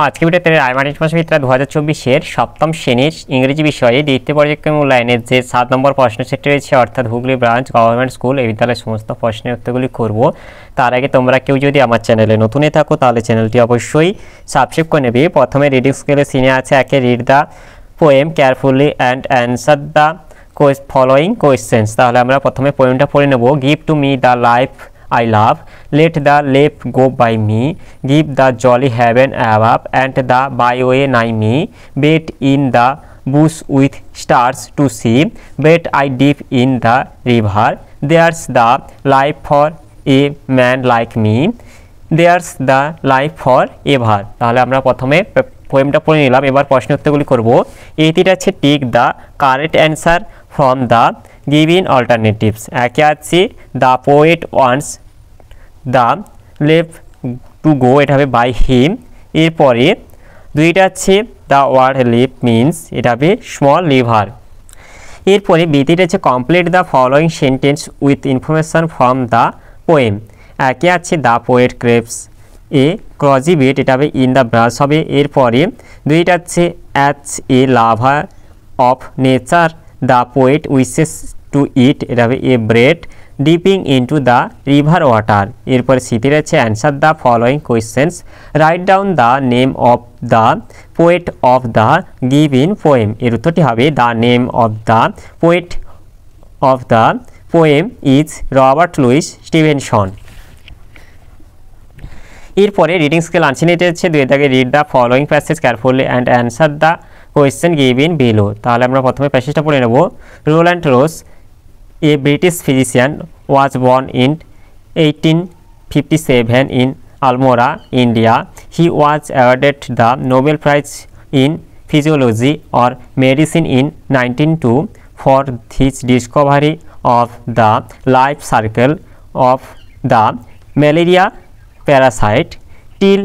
আজকে ভিডিওতে রায়মার্টিন সমাজবিদ্যা 2024-এর সপ্তম শ্রেণীর ইংরেজি বিষয়ে দ্বিতীয় পর্যায়ক্রম মূল্যায়নের যে 7 নম্বর প্রশ্ন সেটটি রয়েছে অর্থাৎ হুগলি ব্রাঞ্চ গভর্নমেন্ট স্কুল এই বিদ্যালয়ের সমস্ত প্রশ্নের উত্তরগুলি করব। তার আগে তোমরা কেউ যদি আমার চ্যানেলে নতুন থাকো তাহলে চ্যানেলটি অবশ্যই সাবস্ক্রাইব করে নেবে। প্রথমে রিডিং স্কেলে সিনে আছে একে read the poem carefully and answer the following questions. তাহলে আমরা প্রথমে পোয়েমটা পড়ে নেব। Give to me the life I love, let the leap go by me, give the jolly heaven above, and the byway nigh me, bet in the bush with stars to see, bet I deep in the river, there's the life for a man like me, there's the life for ever. তাহলে আমরা প্রথমে পোয়েমটা পড়ে নিলাম, এবার প্রশ্ন উত্তরগুলি করব। এইটিটা আছে tick the correct answer from the given alternatives. একে আছে the poet wants the left to go, এটা হবে বাই হিম। এরপরে দুইটা আছে দ্য ওয়ার্ড লিভ মিনস, এটা হবে স্মল লিভার। এরপরে বিটিটা আছে complete the following sentence with information from the poem. একে আছে the poet craves a crazy bit, এটা হবে ইন দ্য ব্রাশ হবে। এরপরে দুইটা আছে as a lover of nature the poet wishes to eat, এটা হবে a bread dipping into the river water. এরপরে সিটির আছে answer the following questions, write down the name of the poet of the given poem. এর উত্তরটি হবে the name of the poet of the poem is Robert Louis Stevenson. এরপরে reading skill আনসিনেটে আছে দুই দাগে read the following passage carefully and answer the question given below. তাহলে আমরা প্রথমে প্যাসেজটা পড়ে নেব। Ronald Ross a British physician was born in 1857 in Almora, India. He was awarded the Nobel Prize in Physiology or Medicine in 1902 for his discovery of the life cycle of the malaria parasite. Till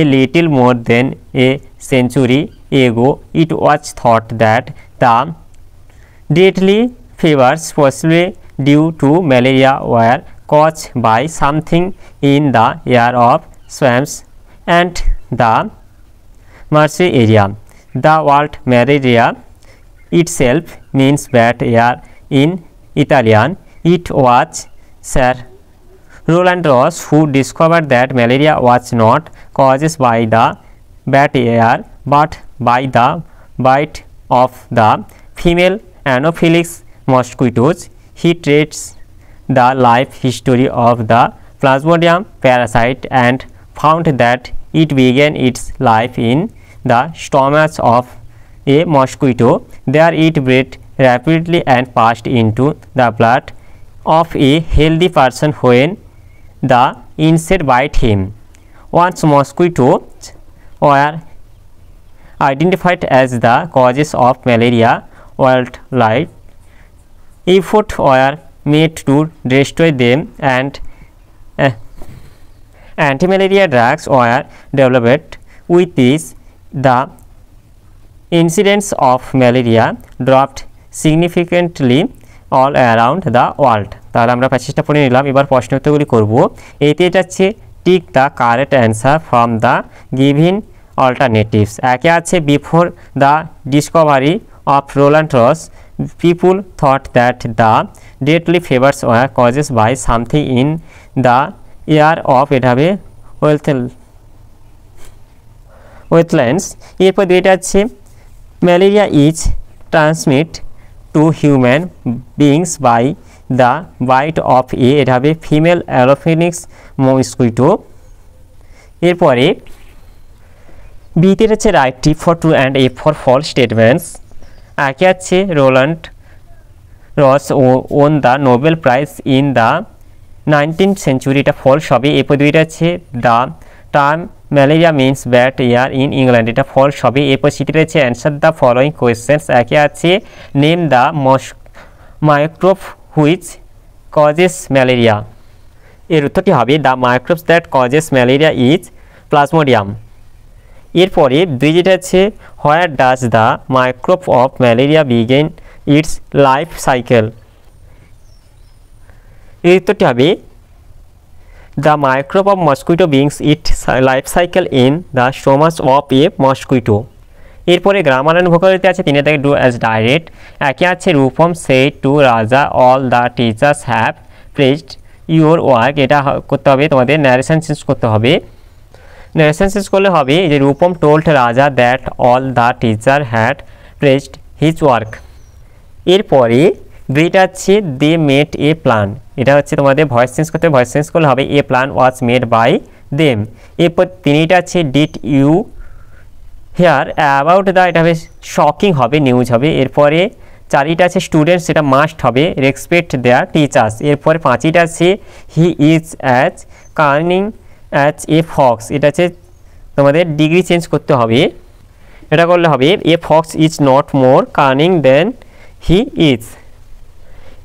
a little more than a century ago, it was thought that the deadly fevers possibly due to malaria were caused by something in the air of swamps and the Mersey area. The word malaria itself means bad air in Italian. It was Sir Roland Ross who discovered that malaria was not caused by the bad air but by the bite of the female Anopheles mosquitoes. He traced the life history of the Plasmodium parasite and found that it began its life in the stomach of a mosquito. There it bred rapidly and passed into the blood of a healthy person when the insect bite him. Once mosquitoes were identified as the causes of malaria, wildlife efforts were made to destroy them and anti-malaria drugs were developed. With this, the incidence of malaria dropped significantly all around the world. তাহলে আমরা প্যাসেজটা পড়ে নিলাম, এবার প্রশ্ন উত্তরগুলি করব। এতে এটা হচ্ছে tick the correct answer from the given alternatives. একে আছে before the Discovery of Roland Ross, people thought that the deadly fevers were caused by something in the air of it have wetlands. এরপর দুইটা আছে malaria is transmitted to human beings by the bite of a it have female Anopheles mosquito. এরপরে বিতে আছে write T for true and F for false statements. একে আছে Ronald Ross won the Nobel Prize in the 19th century, এটা false হবে। এরপর দুইটা আছে the term malaria means bad air in England, এটা ফলস হবে। এরপর সিটির আছে অ্যান্সার দ্য ফলোয়িং কোয়েশ্চেন্স। একে আছে name the microbe which causes malaria. এর উত্তরটি হবে the microbes that causes malaria is plasmodium. এরপরে দুই যেটা আছে where does the microbe of malaria begin its life cycle. এর উত্তরটি হবে the microbe of mosquito begins it life cycle in the stomach of a mosquito. এরপরে grammar and ভোকাবুলারিতে আছে 3 থেকে ডু অ্যাজ ডাইরেক্ট। একে আছে Rupam said to Raja all the teachers have praised your work. এটা করতে হবে তোমাদের ন্যারেশন চেঞ্জ করতে হবে। ন্যারেশন চেঞ্জ করলে হবে এই যে রূপম টোল্ড রাজা that all the teacher had praised his work. এরপরে দুইটা আছে দে মেড এ প্ল্যান। এটা হচ্ছে তোমাদের ভয়েস চেঞ্জ করতে হবে। ভয়েস চেঞ্জ করলে হবে a plan was made by them. এরপর তিনটা আছে did you hear about the, এটা হবে শকিং হবে, নিউজ হবে। এরপরে চারিটা আছে স্টুডেন্টস, সেটা মাস্ট হবে রেসপেক্ট দেয়ার টিচার্স। এরপরে পাঁচিটা আছে হি ইজ অ্যাজ কার্নিং অ্যাজ এ ফক্স। এটা আছে তোমাদের ডিগ্রি চেঞ্জ করতে হবে। এটা করলে হবে a fox is not more কার্নিং দেন হি ইজ।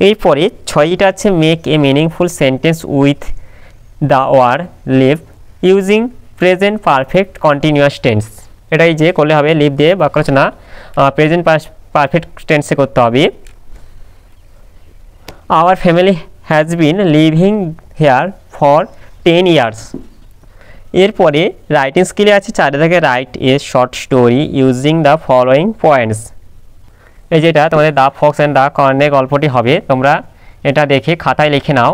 এরপরে ছয়টা আছে make a meaningful sentence with the word live using present perfect continuous tense. এটাই যে করলে হবে লিভ দিয়ে বাক্য রচনা প্রেজেন্ট পারফেক্ট টেন্সে করতে হবে। Our family has been living here for 10 years। এরপরে রাইটিং স্কিলে আছে 4 থেকে write a short story using the following points. এই যেটা তোমাদের দ্য ফক্স অ্যান্ড দ্য কর্নের গল্পটি হবে, তোমরা এটা দেখে খাতায় লিখে নাও।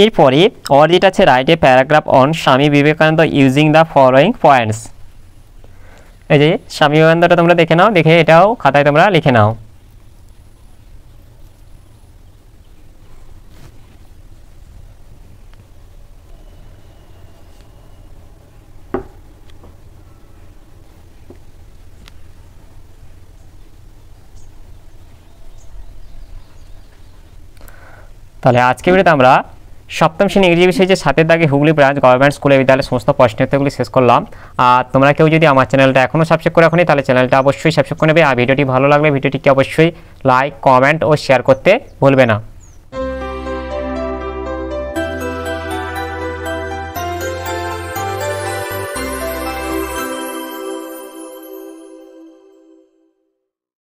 এরপরে অর যেটা আছে write a paragraph on Swami Vivekananda using the following points. এই যে স্বামী বিবেকানন্দটা তোমরা দেখে নাও, দেখে এটাও খাতায় তোমরা লিখে নাও। তাহলে আজকে ভিডিওতে আমরা সপ্তম শ্রেণী ইংরেজি বিষয়ে যে 7 দাগে হুগলি ব্রাঞ্চ গভর্নমেন্ট স্কুল বিদ্যালয়ের সমস্ত প্রশ্নোত্তরগুলি শেষ করলাম। আর তোমরা কেউ যদি আমার চ্যানেলটা এখনও সাবস্ক্রাইব করে রাখোনি তাহলে চ্যানেলটা অবশ্যই সাবস্ক্রাইব করে নেবে। আর ভিডিওটি ভালো লাগলে ভিডিওটিকে অবশ্যই লাইক, কমেন্ট ও শেয়ার করতে ভুলবে না।